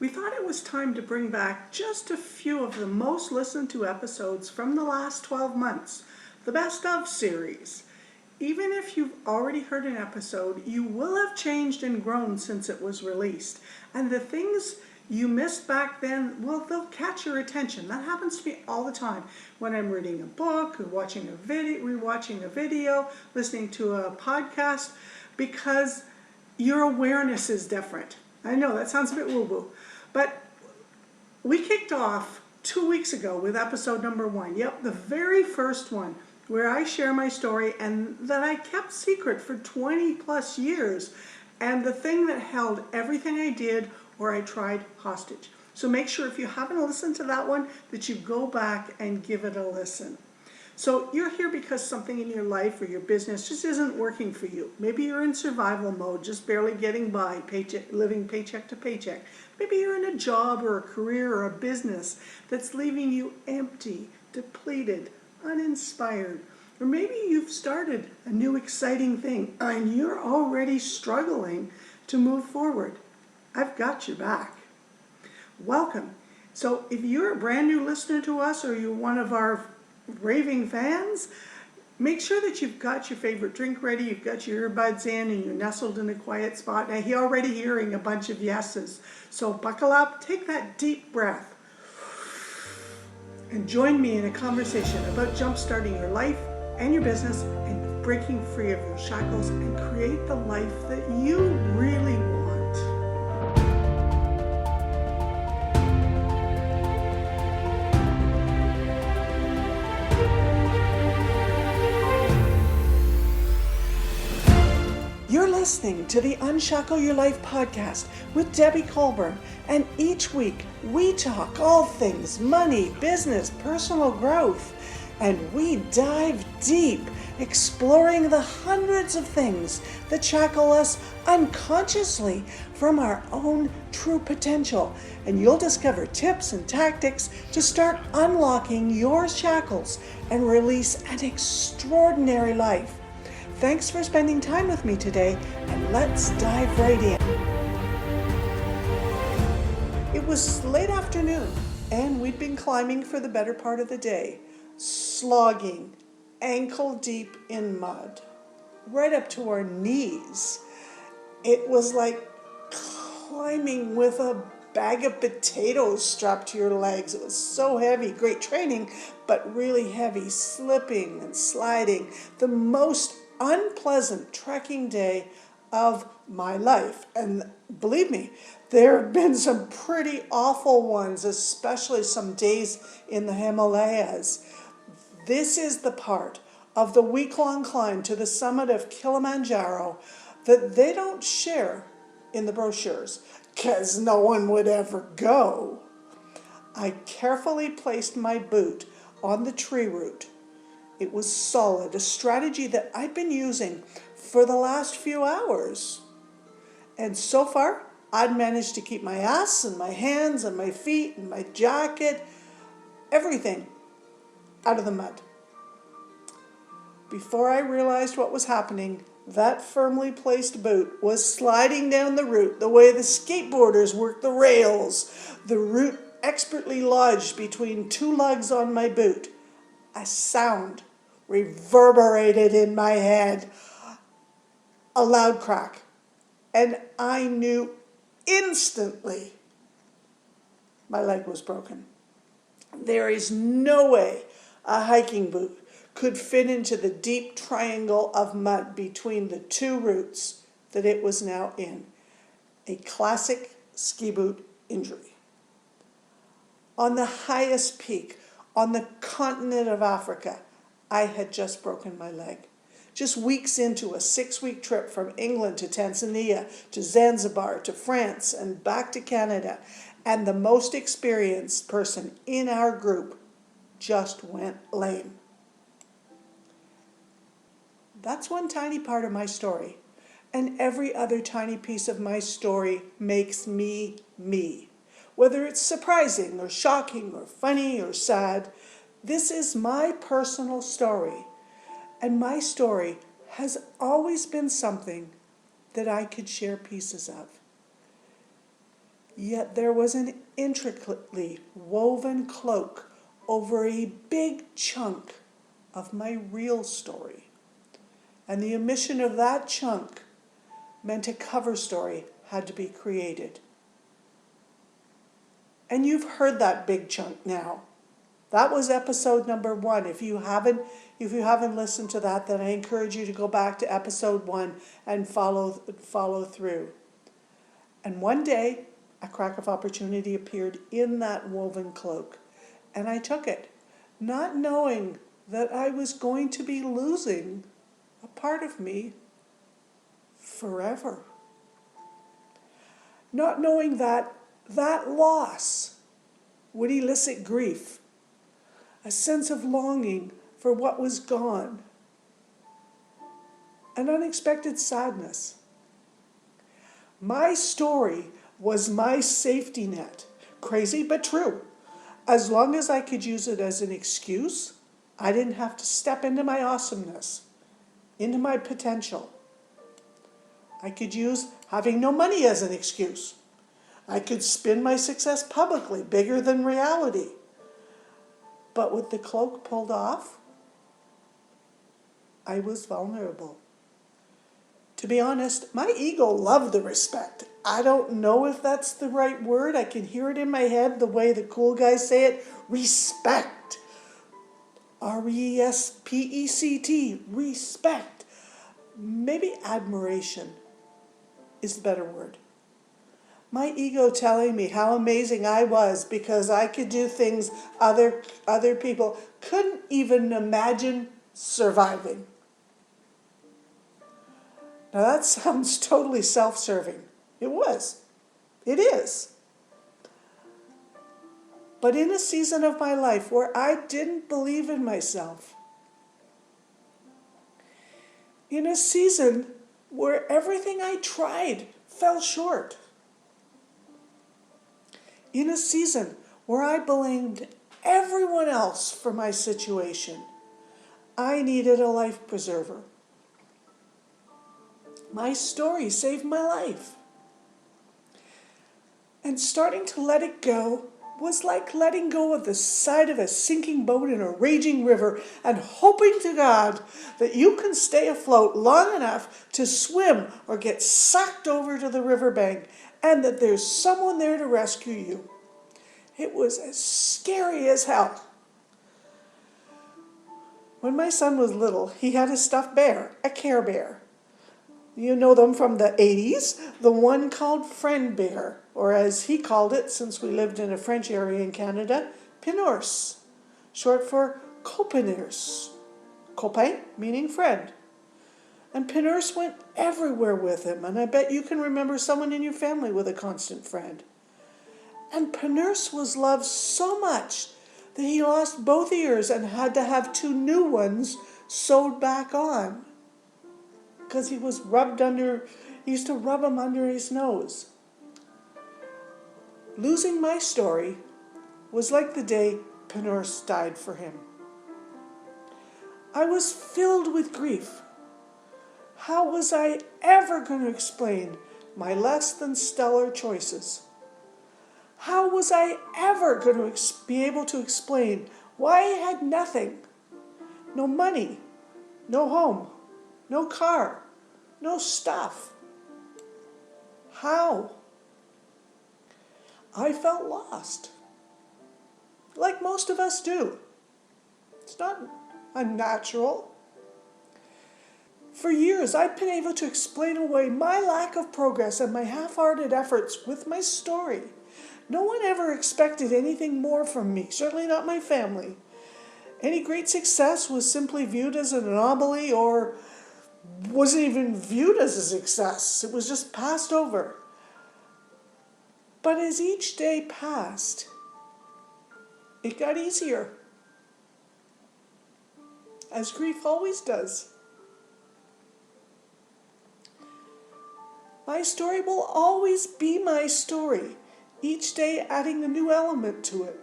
we thought it was time to bring back just a few of the most listened to episodes from the last 12 months, the Best Of series. Even if you've already heard an episode, you will have changed and grown since it was released. And the things you missed back then, well, they'll catch your attention. That happens to me all the time when I'm reading a book or watching a video, rewatching a video, listening to a podcast, because your awareness is different. I know that sounds a bit woo-woo, but we kicked off 2 weeks ago with episode number 1. Yep, the very first one, where I share my story and that I kept secret for 20 plus years, and the thing that held everything I did or I tried hostage. So make sure if you haven't listened to that one that you go back and give it a listen. So you're here because something in your life or your business just isn't working for you. Maybe you're in survival mode, just barely getting by, living paycheck to paycheck. Maybe you're in a job or a career or a business that's leaving you empty, depleted, uninspired. Or maybe you've started a new exciting thing and you're already struggling to move forward. I've got your back. Welcome. So if you're a brand new listener to us or you're one of our raving fans, make sure that you've got your favorite drink ready, you've got your earbuds in, and you're nestled in a quiet spot. Now, you're already hearing a bunch of yeses. So buckle up, take that deep breath, and join me in a conversation about jump-starting your life and your business and breaking free of your shackles and create the life that you really want. You're listening to the Unshackle Your Life podcast with Debbie Colburn, and each week we talk all things money, business, personal growth, and we dive deep, exploring the hundreds of things that shackle us unconsciously from our own true potential. And you'll discover tips and tactics to start unlocking your shackles and release an extraordinary life. Thanks for spending time with me today, and let's dive right in. It was late afternoon, and we'd been climbing for the better part of the day, slogging, ankle deep in mud, right up to our knees. It was like climbing with a bag of potatoes strapped to your legs. It was so heavy, great training, but really heavy, slipping and sliding. The most unpleasant trekking day of my life. And believe me, there have been some pretty awful ones, especially some days in the Himalayas. This is the part of the week-long climb to the summit of Kilimanjaro that they don't share in the brochures, because no one would ever go. I carefully placed my boot on the tree root. It was solid, a strategy that I'd been using for the last few hours. And so far, I'd managed to keep my ass and my hands and my feet and my jacket, everything, out of the mud. Before I realized what was happening, that firmly placed boot was sliding down the route the way the skateboarders work the rails, the root expertly lodged between two lugs on my boot. A sound reverberated in my head, a loud crack, and I knew instantly my leg was broken. There is no way a hiking boot could fit into the deep triangle of mud between the two roots that it was now in. A classic ski boot injury. On the highest peak on the continent of Africa, I had just broken my leg. Just weeks into a 6-week trip from England to Tanzania, to Zanzibar, to France, and back to Canada. And the most experienced person in our group just went lame. That's one tiny part of my story. And every other tiny piece of my story makes me me. Whether it's surprising or shocking or funny or sad, this is my personal story, and my story has always been something that I could share pieces of. Yet there was an intricately woven cloak over a big chunk of my real story. And the omission of that chunk meant a cover story had to be created. And you've heard that big chunk now. That was episode number 1. If you haven't listened to that, then I encourage you to go back to episode 1 and follow through. And one day, a crack of opportunity appeared in that woven cloak, and I took it, not knowing that I was going to be losing a part of me forever. Not knowing that loss would elicit grief, a sense of longing for what was gone, an unexpected sadness. My story was my safety net. Crazy but true. As long as I could use it as an excuse, I didn't have to step into my awesomeness, into my potential. I could use having no money as an excuse. I could spin my success publicly, bigger than reality. But with the cloak pulled off, I was vulnerable. To be honest, my ego loved the respect. I don't know if that's the right word. I can hear it in my head the way the cool guys say it. Respect. R-E-S-P-E-C-T. Respect. Maybe admiration is the better word. My ego telling me how amazing I was because I could do things other people couldn't even imagine surviving. Now that sounds totally self-serving. It was. It is. But in a season of my life where I didn't believe in myself, in a season where everything I tried fell short, in a season where I blamed everyone else for my situation, I needed a life preserver. My story saved my life. And starting to let it go was like letting go of the side of a sinking boat in a raging river and hoping to God that you can stay afloat long enough to swim or get sucked over to the riverbank and that there's someone there to rescue you. It was as scary as hell. When my son was little, he had a stuffed bear, a Care Bear. You know them from the 80s, the one called Friend Bear, or as he called it, since we lived in a French area in Canada, Pinours, short for Copineurs. Copain, meaning friend. And Pinours went everywhere with him, and I bet you can remember someone in your family with a constant friend. And Pinours was loved so much that he lost both ears and had to have 2 new ones sewed back on. Because he used to rub him under his nose. Losing my story was like the day Pinours died for him. I was filled with grief. How was I ever going to explain my less than stellar choices? How was I ever going to be able to explain why I had nothing? No money, no home, no car, no stuff. How? I felt lost. Like most of us do. It's not unnatural. For years, I've been able to explain away my lack of progress and my half-hearted efforts with my story. No one ever expected anything more from me, certainly not my family. Any great success was simply viewed as an anomaly or wasn't even viewed as a success. It was just passed over. But as each day passed, it got easier. As grief always does. My story will always be my story, each day adding a new element to it.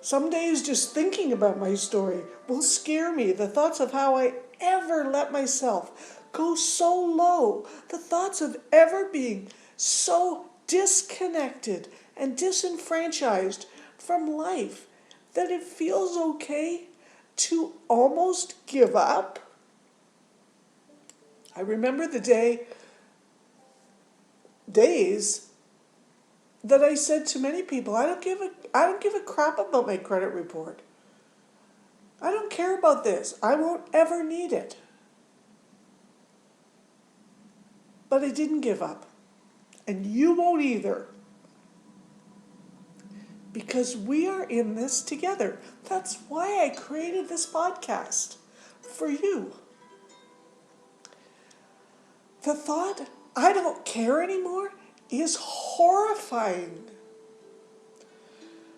Some days just thinking about my story will scare me. The thoughts of how I ever let myself go so low, the thoughts of ever being so disconnected and disenfranchised from life that it feels okay to almost give up? I remember the days that I said to many people, I don't give a crap about my credit report. I don't care about this. I won't ever need it. But I didn't give up. And you won't either. Because we are in this together. That's why I created this podcast. For you. The thought, I don't care anymore, is horrifying.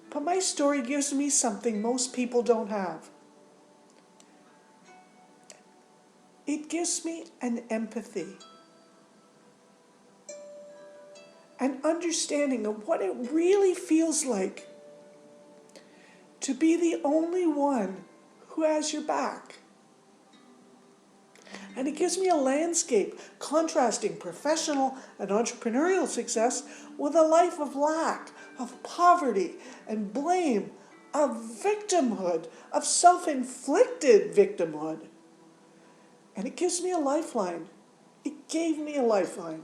But my story gives me something most people don't have. It gives me an empathy. An understanding of what it really feels like to be the only one who has your back. And it gives me a landscape contrasting professional and entrepreneurial success with a life of lack, of poverty and blame, of victimhood, of self-inflicted victimhood. And it gives me a lifeline. It gave me a lifeline.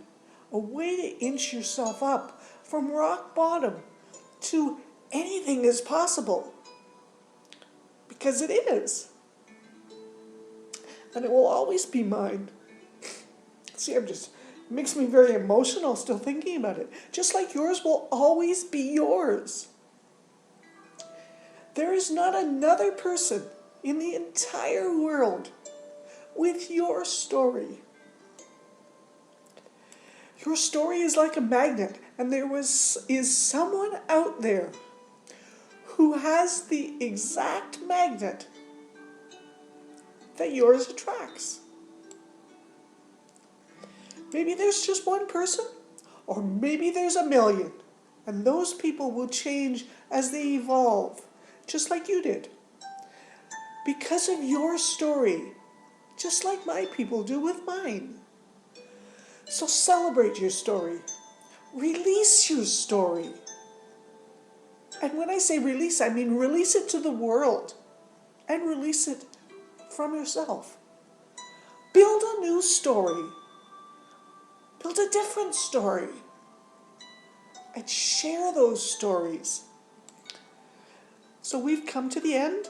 A way to inch yourself up from rock bottom to anything is possible. Because it is. And it will always be mine. See, it makes me very emotional still thinking about it. Just like yours will always be yours. There is not another person in the entire world with your story. Your story is like a magnet, and there is someone out there who has the exact magnet that yours attracts. Maybe there's just one person, or maybe there's a million, and those people will change as they evolve, just like you did. Because of your story, just like my people do with mine. So celebrate your story. Release your story. And when I say release, I mean release it to the world. And release it from yourself. Build a new story. Build a different story. And share those stories. So we've come to the end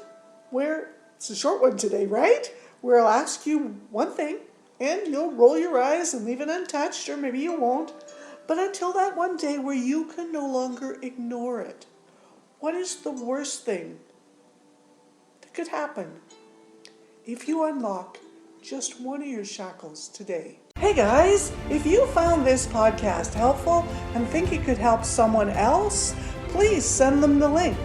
where, it's a short one today, right? Where I'll ask you one thing. And you'll roll your eyes and leave it untouched, or maybe you won't. But until that one day where you can no longer ignore it, what is the worst thing that could happen if you unlock just one of your shackles today? Hey guys, if you found this podcast helpful and think it could help someone else, please send them the link.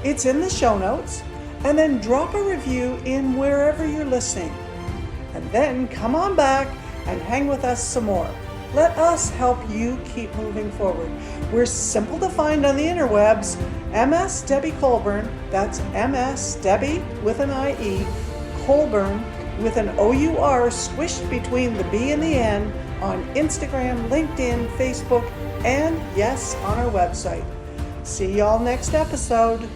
It's in the show notes. And then drop a review in wherever you're listening. And then come on back and hang with us some more. Let us help you keep moving forward. We're simple to find on the interwebs. MS Debbie Colburn, that's MS Debbie with an IE, Colburn with an OUR squished between the B and the N on Instagram, LinkedIn, Facebook, and yes, on our website. See y'all next episode.